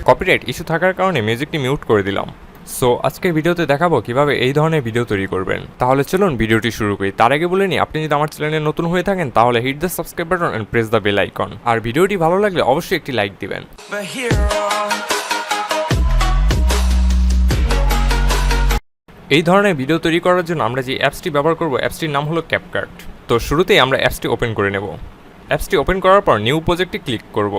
Copyright issue থাকার কারণে মিউজিকটি mute করে দিলাম। সো আজকের ভিডিওতে দেখাবো কিভাবে এই ধরনের ভিডিও তৈরি করবেন। তাহলে চলুন ভিডিওটি শুরু করি। তার আগে বলে নিই, আপনি যদি আমার চ্যানেলে নতুন হয়ে থাকেন তাহলে hit the subscribe button and press the bell icon. আর ভিডিওটি ভালো লাগলে অবশ্যই একটি লাইক দিবেন। এই ধরনের ভিডিও তৈরি করার জন্য আমরা যে অ্যাপসটি ব্যবহার করব, অ্যাপসটির নাম হলো ক্যাপকাট। তো শুরুতেই আমরা অ্যাপসটি ওপেন করে নেব। অ্যাপসটি ওপেন করার পর নিউ প্রজেক্টে ক্লিক করব।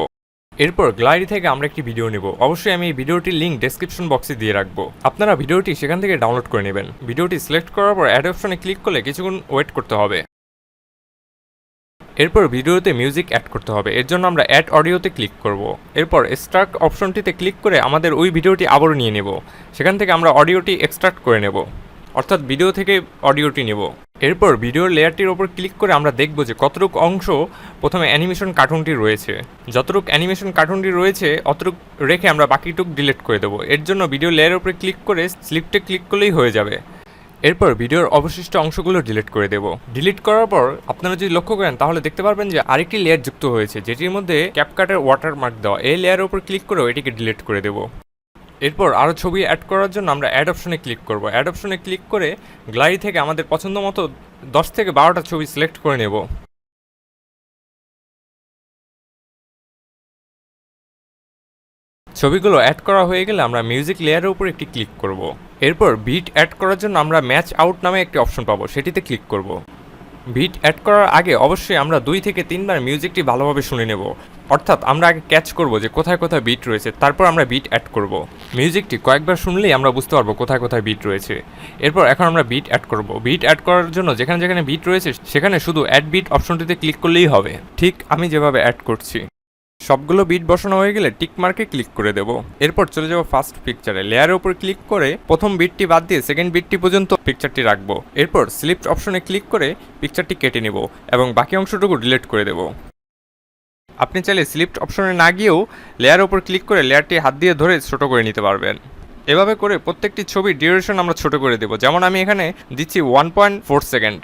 এরপর গ্যালারি থেকে আমরা একটি ভিডিও নেব। অবশ্যই আমি এই ভিডিওটির লিঙ্ক ডেসক্রিপশন বক্সে দিয়ে রাখবো, আপনারা ভিডিওটি সেখান থেকে ডাউনলোড করে নেবেন। ভিডিওটি সিলেক্ট করার পর অ্যাড অপশনে ক্লিক করলে কিছুক্ষণ ওয়েট করতে হবে। এরপর ভিডিওতে মিউজিক অ্যাড করতে হবে, এর জন্য আমরা অ্যাড অডিওতে ক্লিক করব। এরপর এক্সট্রাক্ট অপশনটিতে ক্লিক করে আমাদের ওই ভিডিওটি আবারও নিয়ে নেব। সেখান থেকে আমরা অডিওটি এক্সট্রাক্ট করে নেব, অর্থাৎ ভিডিও থেকে অডিওটি নেব। এরপর ভিডিওর লেয়ারটির ওপর ক্লিক করে আমরা দেখব যে কতটুকু অংশ প্রথমে অ্যানিমেশন কার্টুনটি রয়েছে। যতটুকু অ্যানিমেশন কার্টুনটি রয়েছে অতটুকু রেখে আমরা বাকিটুকু ডিলিট করে দেবো। এর জন্য ভিডিও লেয়ারের উপরে ক্লিক করে স্লিপটে ক্লিক করলেই হয়ে যাবে। এরপর ভিডিওর অবশিষ্ট অংশগুলো ডিলিট করে দেব। ডিলিট করার পর আপনারা যদি লক্ষ্য করেন তাহলে দেখতে পারবেন যে আরেকটি লেয়ার যুক্ত হয়েছে, যেটির মধ্যে ক্যাপকাটের ওয়াটারমার্ক দেওয়া। এই লেয়ারের উপর ক্লিক করেও এটিকে ডিলিট করে দেব। এরপর আরও ছবি অ্যাড করার জন্য আমরা অ্যাড অপশনে ক্লিক করব। অ্যাড অপশনে ক্লিক করে গ্যালারি থেকে আমাদের পছন্দ মতো 10 থেকে 12টা ছবি সিলেক্ট করে নেব। ছবিগুলো অ্যাড করা হয়ে গেলে আমরা মিউজিক লেয়ারের উপর একটি ক্লিক করব। এরপর বিট অ্যাড করার জন্য আমরা ম্যাচ আউট নামে একটি অপশন পাবো, সেটিতে ক্লিক করব। বিট অ্যাড করার আগে অবশ্যই আমরা 2 থেকে 3 বার মিউজিকটি ভালোভাবে শুনে নেব, অর্থাৎ আমরা আগে ক্যাচ করব যে কোথায় কোথায় বিট রয়েছে, তারপর আমরা বিট অ্যাড করব। মিউজিকটি কয়েকবার শুনলেই আমরা বুঝতে পারবো কোথায় কোথায় বিট রয়েছে। এরপর এখন আমরা বিট অ্যাড করব। বিট অ্যাড করার জন্য যেখানে যেখানে বিট রয়েছে সেখানে শুধু অ্যাড বিট অপশনটিতে ক্লিক করলেই হবে, ঠিক আমি যেভাবে অ্যাড করছি। সবগুলো বিট বসানো হয়ে গেলে টিক মার্কে ক্লিক করে দেব। এরপর চলে যাব ফার্স্ট পিকচারে। লেয়ারের উপর ক্লিক করে প্রথম বিটটি বাদ দিয়ে সেকেন্ড বিটটি পর্যন্ত পিকচারটি রাখবো। এরপর স্লিপ্ট অপশনে ক্লিক করে পিকচারটি কেটে নেব এবং বাকি অংশটুকু ডিলিট করে দেব। আপনি চাইলে স্লিপ্ট অপশনে না গিয়েও লেয়ারের উপর ক্লিক করে লেয়ারটি হাত দিয়ে ধরে ছোট করে নিতে পারবেন। এভাবে করে প্রত্যেকটি ছবির ডিউরেশন আমরা ছোট করে দেব। যেমন আমি এখানে দিচ্ছি 1.4 সেকেন্ড।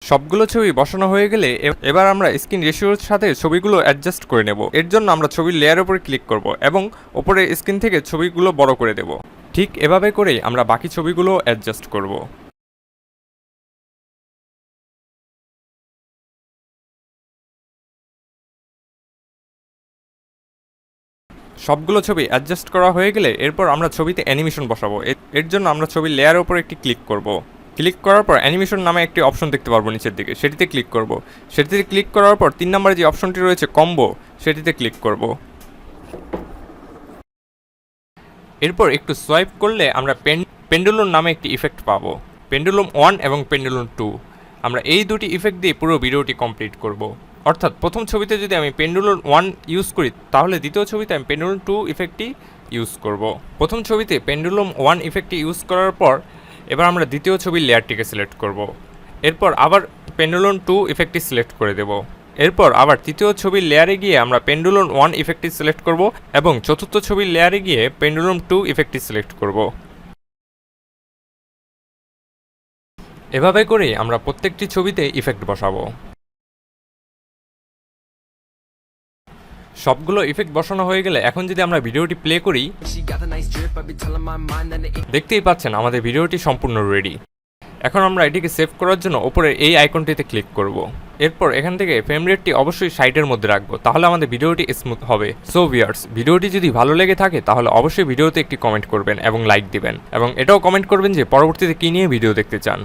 সবগুলো ছবি বসানো হয়ে গেলে এবার আমরা স্ক্রিন রেশিওর সাথে ছবিগুলো অ্যাডজাস্ট করে নেব। এর জন্য আমরা ছবির লেয়ারের উপরে ক্লিক করব এবং ওপরে স্ক্রিন থেকে ছবিগুলো বড় করে দেব। ঠিক এভাবে করেই আমরা বাকি ছবিগুলো অ্যাডজাস্ট করব। সবগুলো ছবি অ্যাডজাস্ট করা হয়ে গেলে এরপর আমরা ছবিতে অ্যানিমেশন বসাবো। এর জন্য আমরা ছবির লেয়ারের উপর একটি ক্লিক করব। ক্লিক করার পর অ্যানিমেশন নামে একটি অপশন দেখতে পারবো নিচের দিকে, সেটিতে ক্লিক করব। সেটিতে ক্লিক করার পর 3 নম্বরে যে অপশনটি রয়েছে কম্বো, সেটিতে ক্লিক করব। এরপর একটু সোয়াইপ করলে আমরা পেন্ডুলম নামে একটি ইফেক্ট পাবো, পেন্ডুলম 1 এবং পেন্ডুলম 2। আমরা এই দুটি ইফেক্ট দিয়ে পুরো ভিডিওটি কমপ্লিট করব। অর্থাৎ প্রথম ছবিতে যদি আমি পেন্ডুলম 1 ইউজ করি তাহলে দ্বিতীয় ছবিতে আমি পেন্ডুলম 2 ইফেক্টটি ইউজ করব। প্রথম ছবিতে পেন্ডুলম 1 ইফেক্টটি ইউজ করার পর এবার আমরা দ্বিতীয় ছবির লেয়ারটিকে সিলেক্ট করব। এরপর আবার পেন্ডুলম 2 ইফেক্টটি সিলেক্ট করে দেব। এরপর আবার তৃতীয় ছবির লেয়ারে গিয়ে আমরা পেন্ডুলম 1 ইফেক্টটি সিলেক্ট করব এবং চতুর্থ ছবির লেয়ারে গিয়ে পেন্ডুলম 2 ইফেক্টটি সিলেক্ট করব। এভাবে করেই আমরা প্রত্যেকটি ছবিতে ইফেক্ট বসাবো। সবগুলো ইফেক্ট বসানো হয়ে গেলে এখন যদি আমরা ভিডিওটি প্লে করি, দেখতেই পাচ্ছেন আমাদের ভিডিওটি সম্পূর্ণ রেডি। এখন আমরা এটিকে সেভ করার জন্য উপরের এই আইকনটিতে ক্লিক করব। এরপর এখান থেকে ফ্রেম রেটটি অবশ্যই 60-এর মধ্যে রাখবো, তাহলে আমাদের ভিডিওটি স্মুথ হবে। সো ভিউয়ার্স, ভিডিওটি যদি ভালো লেগে থাকে তাহলে অবশ্যই ভিডিওতে একটি কমেন্ট করবেন এবং লাইক দিবেন, এবং এটাও কমেন্ট করবেন যে পরবর্তীতে কী নিয়ে ভিডিও দেখতে চান।